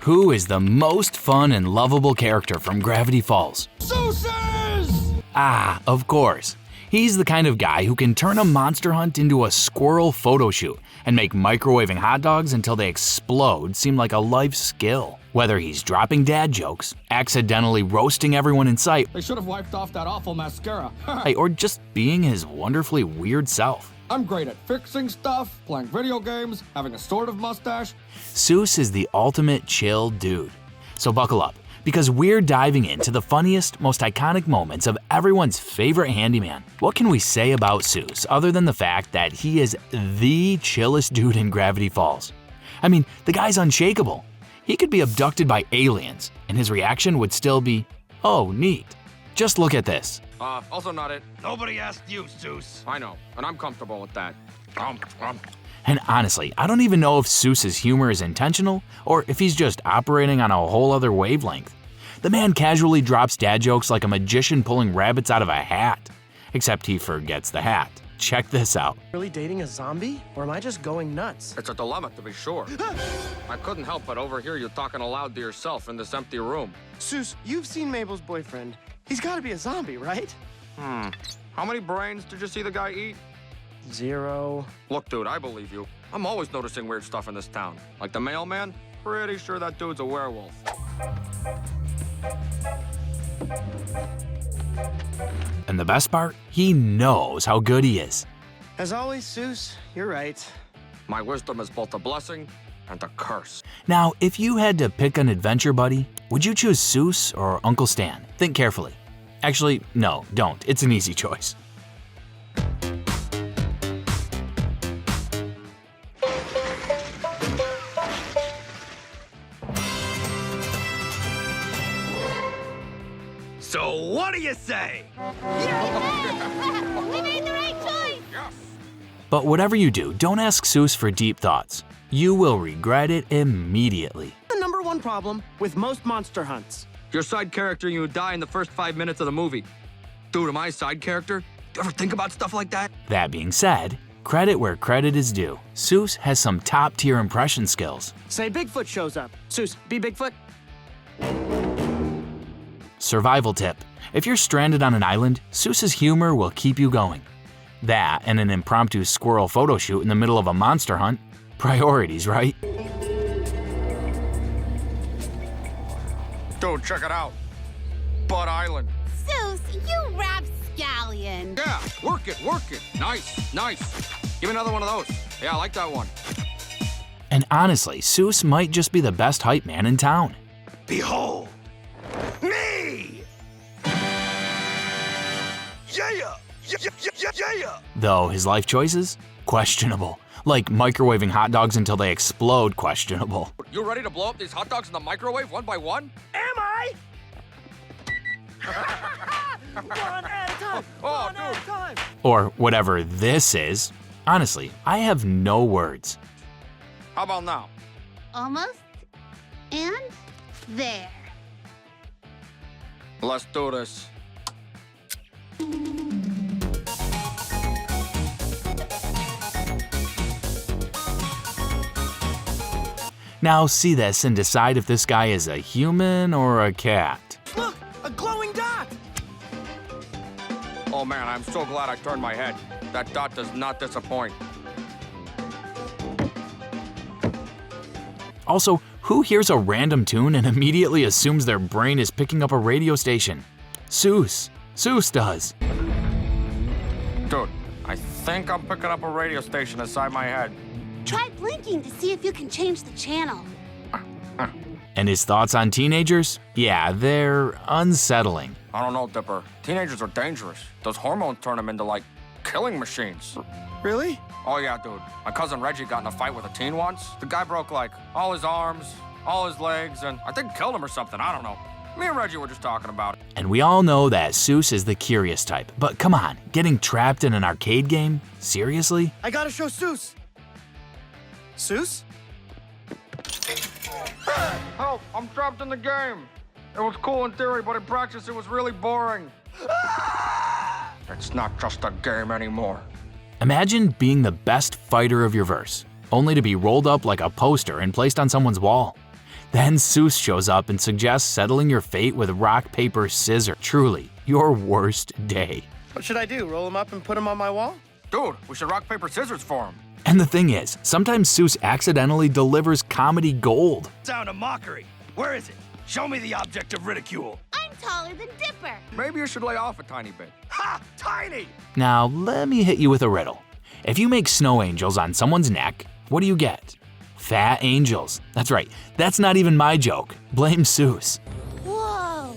Who is the most fun and lovable character from Gravity Falls? Soos! Ah, of course. He's the kind of guy who can turn a monster hunt into a squirrel photo shoot and make microwaving hot dogs until they explode seem like a life skill. Whether he's dropping dad jokes, accidentally roasting everyone in sight, They should have wiped off that awful mascara. or just being his wonderfully weird self. I'm great at fixing stuff, playing video games, having a sort of mustache. Soos is the ultimate chill dude. So buckle up, because we're diving into the funniest, most iconic moments of everyone's favorite handyman. What can we say about Soos other than the fact that he is the chillest dude in Gravity Falls? I mean, the guy's unshakable. He could be abducted by aliens, and his reaction would still be, oh, neat. Just look at this. Also not it. Nobody asked you, Soos. I know, and I'm comfortable with that. And honestly, I don't even know if Soos's humor is intentional or if he's just operating on a whole other wavelength. The man casually drops dad jokes like a magician pulling rabbits out of a hat. Except he forgets the hat. Check this out. Really dating a zombie? Or am I just going nuts? It's a dilemma, to be sure. I couldn't help but overhear you talking aloud to yourself in this empty room. Soos, you've seen Mabel's boyfriend. He's gotta be a zombie, right? How many brains did you see the guy eat? 0. Look, dude, I believe you. I'm always noticing weird stuff in this town. Like the mailman? Pretty sure that dude's a werewolf. And the best part? He knows how good he is. As always, Soos, you're right. My wisdom is both a blessing and a curse. Now, if you had to pick an adventure buddy, would you choose Soos or Uncle Stan? Think carefully. Actually, no, don't. It's an easy choice. So what do you say? We made the right choice! Yes. But whatever you do, don't ask Soos for deep thoughts. You will regret it immediately. The #1 problem with most monster hunts. Your side character and you die in the first 5 minutes of the movie. Dude, am I a side character? You ever think about stuff like that? That being said, credit where credit is due. Soos has some top-tier impression skills. Say Bigfoot shows up. Soos, be Bigfoot. Survival tip. If you're stranded on an island, Soos's humor will keep you going. That and an impromptu squirrel photo shoot in the middle of a monster hunt. Priorities, right? Dude, check it out. Bud Island. Soos, you rapscallion! Yeah, work it, work it. Nice, nice. Give me another one of those. Yeah, I like that one. And honestly, Soos might just be the best hype man in town. Behold, me! Yeah! Yeah! Though his life choices? Questionable. Like microwaving hot dogs until they explode, questionable. You ready to blow up these hot dogs in the microwave one by one? Am I? One at a time. Oh, One at a dude. time. Or whatever this is. Honestly, I have no words. How about now? Almost. And there. Let's do this. Now see this and decide if this guy is a human or a cat. Look, a glowing dot. Oh man, I'm so glad I turned my head. That dot does not disappoint. Also, who hears a random tune and immediately assumes their brain is picking up a radio station? Soos. Soos does. Dude, I think I'm picking up a radio station inside my head. Try blinking to see if you can change the channel. And his thoughts on teenagers? Yeah, they're unsettling. I don't know, Dipper. Teenagers are dangerous. Those hormones turn them into, like, killing machines. Really? Oh yeah, dude. My cousin Reggie got in a fight with a teen once. The guy broke, like, all his arms, all his legs, and I think killed him or something. I don't know. Me and Reggie were just talking about it. And we all know that Soos is the curious type. But come on, getting trapped in an arcade game? Seriously? I gotta show Soos. Soos? Help! I'm trapped in the game. It was cool in theory, but in practice it was really boring. It's not just a game anymore. Imagine being the best fighter of your verse, only to be rolled up like a poster and placed on someone's wall. Then Soos shows up and suggests settling your fate with rock, paper, scissors. Truly, your worst day. What should I do? Roll him up and put him on my wall? Dude, we should rock, paper, scissors for him. And the thing is, sometimes Soos accidentally delivers comedy gold. Sound of mockery. Where is it? Show me the object of ridicule. I'm taller than Dipper. Maybe you should lay off a tiny bit. Ha! Tiny! Now, let me hit you with a riddle. If you make snow angels on someone's neck, what do you get? Fat angels. That's right, that's not even my joke. Blame Soos. Whoa,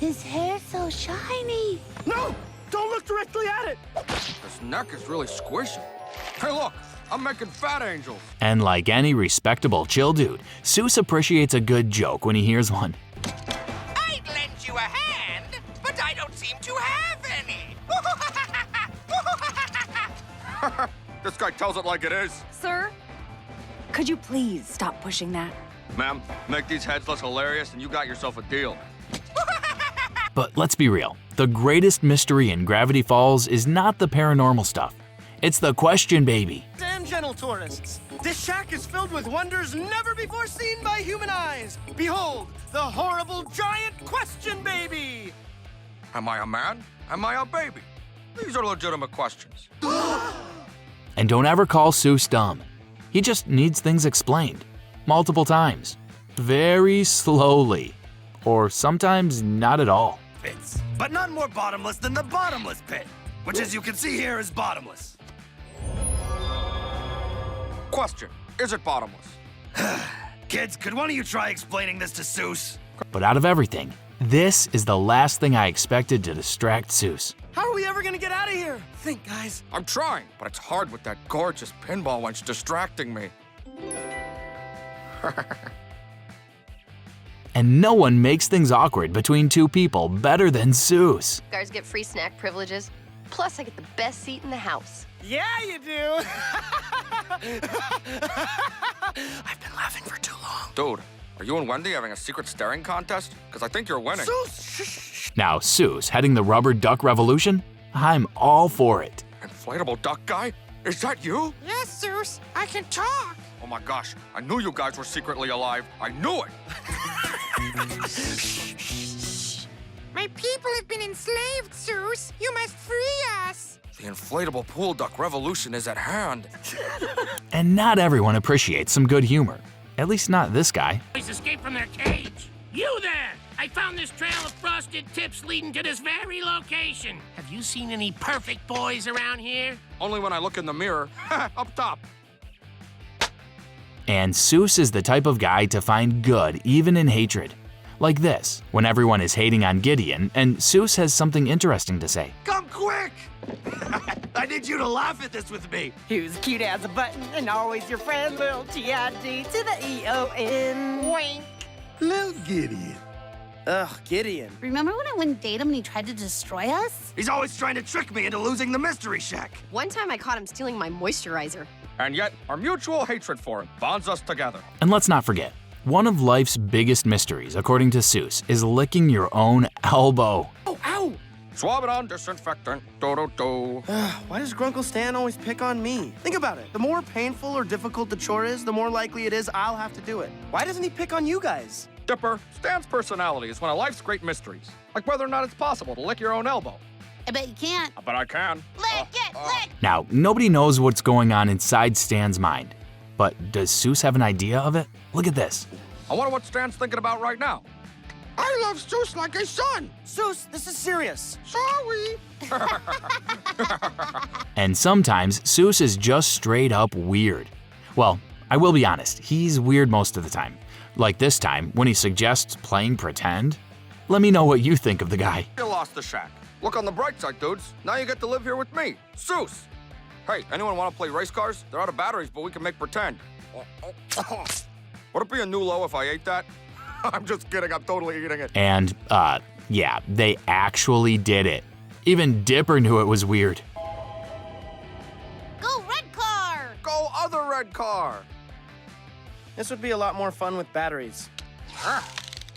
his hair's so shiny. No! Don't look directly at it! His neck is really squishy. Hey, look, I'm making fat angels. And like any respectable chill dude, Soos appreciates a good joke when he hears one. I'd lend you a hand, but I don't seem to have any. This guy tells it like it is. Sir, could you please stop pushing that? Ma'am, make these heads less hilarious and you got yourself a deal. But let's be real, the greatest mystery in Gravity Falls is not the paranormal stuff. It's the question baby. And gentle tourists, this shack is filled with wonders never before seen by human eyes. Behold, the horrible giant question baby! Am I a man? Am I a baby? These are legitimate questions. And don't ever call Soos dumb. He just needs things explained. Multiple times. Very slowly. Or sometimes not at all. Pits, but none more bottomless than the bottomless pit, which as you can see here is bottomless. Question, is it bottomless? Kids, could one of you try explaining this to Soos? But out of everything, this is the last thing I expected to distract Soos. How are we ever gonna get out of here? Think, guys. I'm trying, but it's hard with that gorgeous pinball wench distracting me. And no one makes things awkward between two people better than Soos. Guards get free snack privileges. Plus, I get the best seat in the house. Yeah, you do! I've been laughing for too long. Dude, are you and Wendy having a secret staring contest? Because I think you're winning. Now Soos heading the rubber duck revolution? I'm all for it. Inflatable duck guy? Is that you? Yes, Soos, I can talk. Oh my gosh, I knew you guys were secretly alive. I knew it. My people have been enslaved, Soos. You must free us. The inflatable pool duck revolution is at hand. And not everyone appreciates some good humor. At least not this guy. Boys escaped from their cage. You there! I found this trail of frosted tips leading to this very location. Have you seen any perfect boys around here? Only when I look in the mirror. Up top. And Soos is the type of guy to find good even in hatred. Like this, when everyone is hating on Gideon and Soos has something interesting to say. Come quick! I need you to laugh at this with me. Who's cute as a button and always your friend, little T-I-D to the E-O-N. Wink. Little Gideon. Ugh, Gideon. Remember when I wouldn't date him and he tried to destroy us? He's always trying to trick me into losing the mystery shack. One time I caught him stealing my moisturizer. And yet, our mutual hatred for him bonds us together. And let's not forget, one of life's biggest mysteries, according to Soos, is licking your own elbow. Oh, ow! Swab it on disinfectant. Do-do-do. Why does Grunkle Stan always pick on me? Think about it. The more painful or difficult the chore is, the more likely it is I'll have to do it. Why doesn't he pick on you guys? Dipper, Stan's personality is one of life's great mysteries. Like whether or not it's possible to lick your own elbow. I bet you can't. I bet I can. Lick it, lick! Now, nobody knows what's going on inside Stan's mind. But does Soos have an idea of it? Look at this. I wonder what Stan's thinking about right now. I love Soos like a son. Soos, this is serious. Sorry. And sometimes Soos is just straight up weird. Well, I will be honest, he's weird most of the time. Like this time, when he suggests playing pretend. Let me know what you think of the guy. You lost the shack. Look on the bright side, dudes. Now you get to live here with me, Soos. Hey, anyone want to play race cars? They're out of batteries, but we can make pretend. Would it be a new low if I ate that? I'm just kidding, I'm totally eating it. And, yeah, they actually did it. Even Dipper knew it was weird. Go red car! Go other red car. This would be a lot more fun with batteries.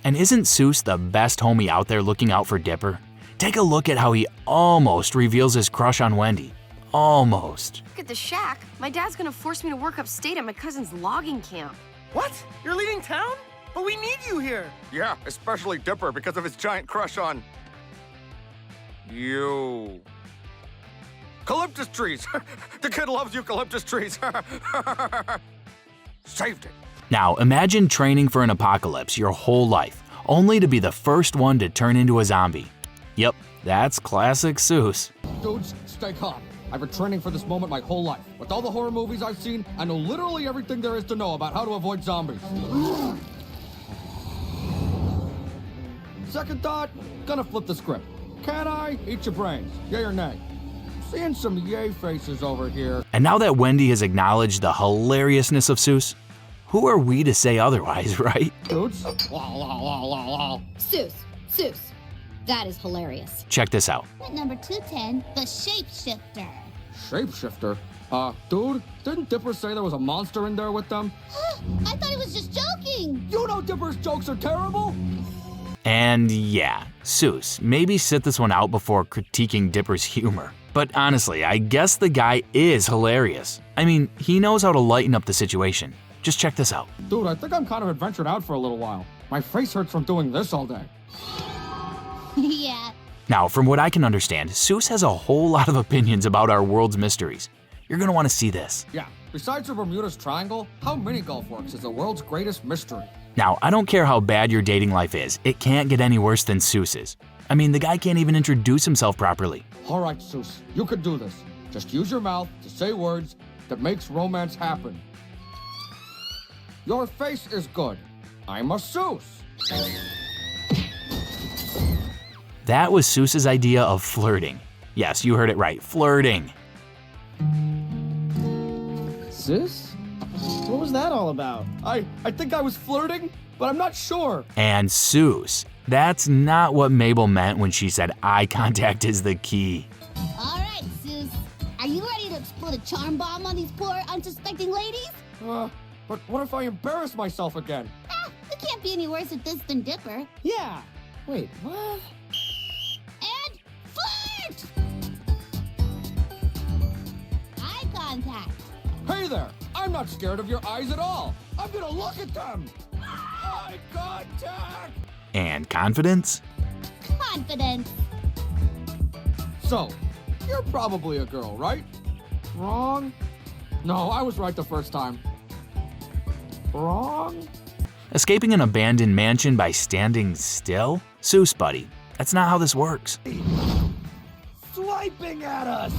And isn't Soos the best homie out there looking out for Dipper? Take a look at how he almost reveals his crush on Wendy. Almost. Look at the shack. My dad's gonna force me to work upstate at my cousin's logging camp. What? You're leaving town? but we need you here. Yeah, especially Dipper because of his giant crush on... you. Eucalyptus trees! The kid loves eucalyptus trees! Saved it. Now, imagine training for an apocalypse your whole life, only to be the first one to turn into a zombie. Yep, that's classic Soos. Dudes, stay calm. I've been training for this moment my whole life. With all the horror movies I've seen, I know literally everything there is to know about how to avoid zombies. Second thought, gonna flip the script. Can I eat your brains? Yay or nay? Seeing some yay faces over here. And now that Wendy has acknowledged the hilariousness of Soos, who are we to say otherwise, right? Dudes? Soos. That is hilarious. Check this out. At number 210, the shapeshifter. Shapeshifter? Dude, didn't Dipper say there was a monster in there with them? I thought he was just joking. You know Dipper's jokes are terrible? And yeah, Soos, maybe sit this one out before critiquing Dipper's humor. But honestly, I guess the guy is hilarious. I mean, he knows how to lighten up the situation. Just check this out. Dude, I think I'm kind of adventured out for a little while. My face hurts from doing this all day. Yeah. Now, from what I can understand, Soos has a whole lot of opinions about our world's mysteries. You're gonna want to see this. Yeah, besides the Bermuda's Triangle, how mini-golf works is the world's greatest mystery. Now, I don't care how bad your dating life is, it can't get any worse than Soos's. I mean, the guy can't even introduce himself properly. All right, Soos, you can do this. Just use your mouth to say words that makes romance happen. Your face is good. I'm a Soos. That was Soos's idea of flirting. Yes, you heard it right, flirting. Soos? What was that all about? I think I was flirting, but I'm not sure. And Soos, that's not what Mabel meant when she said eye contact is the key. All right, Soos. Are you ready to explode a charm bomb on these poor, unsuspecting ladies? But what if I embarrass myself again? It can't be any worse at this than Dipper. Yeah. Wait, what? And flirt! Eye contact. Hey there, I'm not scared of your eyes at all. I'm gonna look at them. Eye contact! And confidence? Confidence. So, you're probably a girl, right? Wrong? No, I was right the first time. Wrong? Escaping an abandoned mansion by standing still? Soos, buddy, that's not how this works. Swiping at us!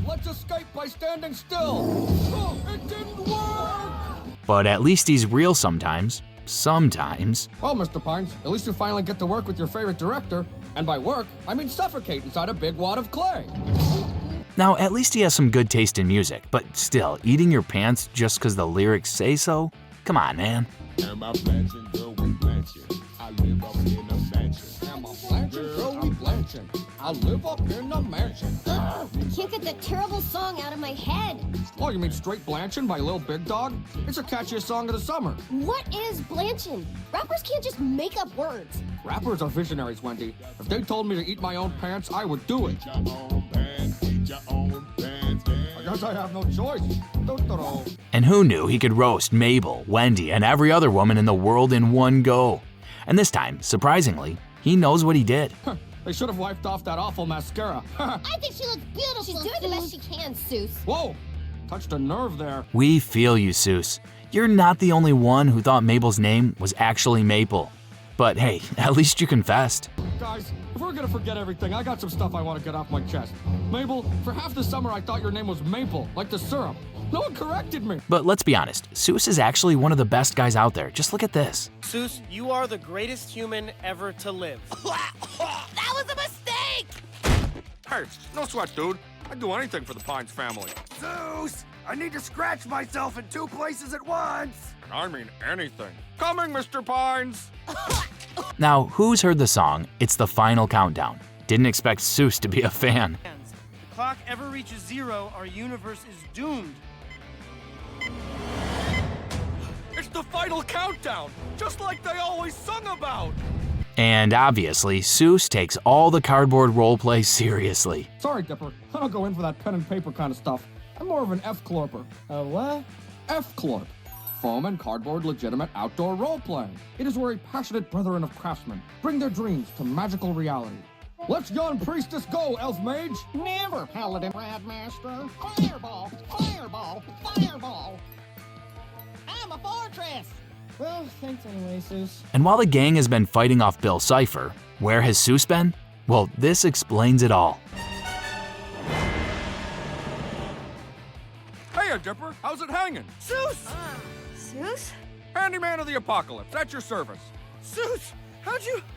Let's escape by standing still! Oh, it didn't work! But at least he's real sometimes. Sometimes. Well, Mr. Pines, at least you finally get to work with your favorite director. And by work, I mean suffocate inside a big wad of clay. Now, at least he has some good taste in music, but still, eating your pants just because the lyrics say so? Come on, man. Am I blanching, girl, we blanching? I live up in a mansion. Am I blanching, girl, we blanching? I live up in a mansion. I can't get that terrible song out of my head. Oh, you mean Straight Blanchin' by Lil Big Dog? It's the catchiest song of the summer. What is blanchin'? Rappers can't just make up words. Rappers are visionaries, Wendy. If they told me to eat my own pants, I would do it. I guess I have no choice. And who knew he could roast Mabel, Wendy, and every other woman in the world in one go? And this time, surprisingly, he knows what he did. They should have wiped off that awful mascara. I think she looks beautiful. She's doing the best she can, Soos. Whoa! Touched a nerve there. We feel you, Soos. You're not the only one who thought Mabel's name was actually Maple. But hey, at least you confessed. Guys, if we're gonna forget everything, I got some stuff I want to get off my chest. Mabel, for half the summer I thought your name was Maple, like the syrup. No one corrected me. But let's be honest, Soos is actually one of the best guys out there. Just look at this. Soos, you are the greatest human ever to live. That was a mistake! Hey, no sweat, dude. I'd do anything for the Pines family. Soos, I need to scratch myself in 2 places at once. And I mean anything. Coming, Mr. Pines! Now, who's heard the song, It's the Final Countdown? Didn't expect Soos to be a fan. The clock ever reaches 0, our universe is doomed. It's the final countdown, just like they always sung about. And obviously, Soos takes all the cardboard roleplay seriously. Sorry, Dipper. I don't go in for that pen and paper kind of stuff. I'm more of an F-clorper. What? F-clorp. foam and cardboard legitimate outdoor role-playing. It is where a passionate brethren of craftsmen bring their dreams to magical reality. Let's yon priestess go, elf mage! Never, paladin radmaster. Fireball, fireball, fireball. I'm a fortress. Well, thanks anyway, Soos. And while the gang has been fighting off Bill Cipher, where has Soos been? Well, this explains it all. Hey, Dipper, how's it hanging? Soos! Soos? Handyman of the apocalypse, at your service. Soos!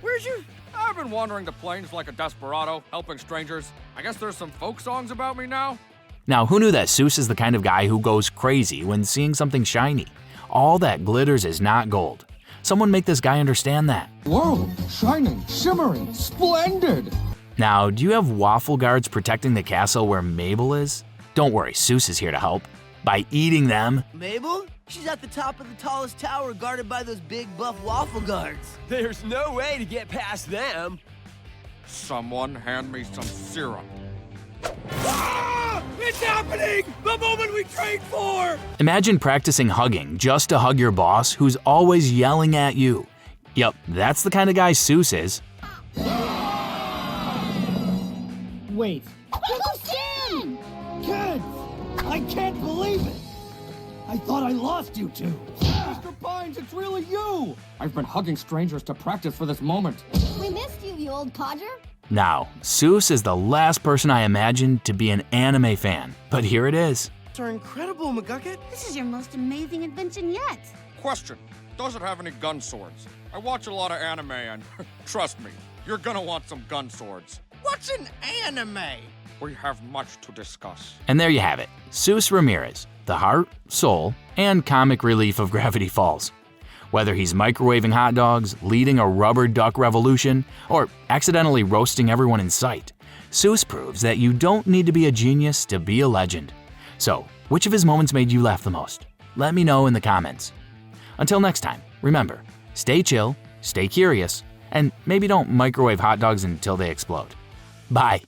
Where'd you? I've been wandering the plains like a desperado, helping strangers. I guess there's some folk songs about me now? Now, who knew that Soos is the kind of guy who goes crazy when seeing something shiny? All that glitters is not gold. Someone make this guy understand that. Whoa, shining, shimmering, splendid! Now, do you have waffle guards protecting the castle where Mabel is? Don't worry, Soos is here to help. By eating them. Mabel? She's at the top of the tallest tower guarded by those big buff waffle guards. There's no way to get past them. Someone hand me some syrup. Ah! It's happening! The moment we trained for! Imagine practicing hugging just to hug your boss who's always yelling at you. Yup, that's the kind of guy Soos is. Wait. Wilson! Kids! I can't believe it! I thought I lost you two. Mr. Pines, it's really you! I've been hugging strangers to practice for this moment. We missed you, you old codger. Now, Soos is the last person I imagined to be an anime fan, but here it is. Are incredible, McGucket. This is your most amazing invention yet. Question, does it have any gun swords? I watch a lot of anime and, trust me, you're gonna want some gun swords. What's an anime? We have much to discuss. And there you have it, Soos Ramirez, the heart, soul, and comic relief of Gravity Falls. Whether he's microwaving hot dogs, leading a rubber duck revolution, or accidentally roasting everyone in sight, Soos proves that you don't need to be a genius to be a legend. So, which of his moments made you laugh the most? Let me know in the comments. Until next time, remember, stay chill, stay curious, and maybe don't microwave hot dogs until they explode. Bye.